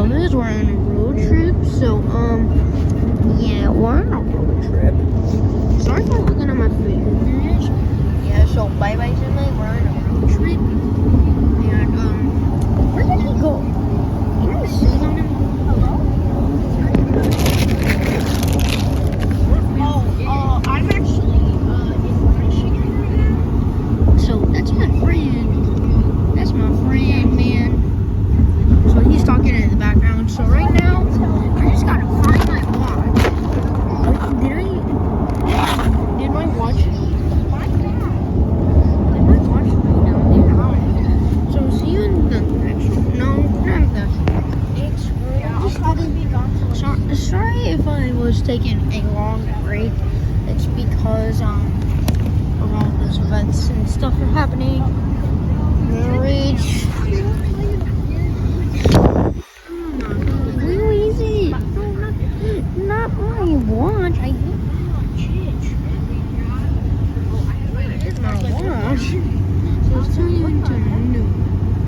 guys, we're on a road trip. So, yeah, we're on a road trip. Sorry for looking at my fingers. Yeah, so bye-bye, Simba. We're on a road trip. And, where did he go? Can I see him? Hello? I'm actually, in Michigan right now. So, that's my friend. That's my friend, man. So he's talking in the background. So right now, I just gotta find my watch. Did my watch? Did my watch lay down there? So see you in the next. No, not the next. Sorry if I was taking a long break. It's because of all those events and stuff are happening. Marriage. Where is it? No, not my watch. I need my watch. Where is my watch? So it's turning into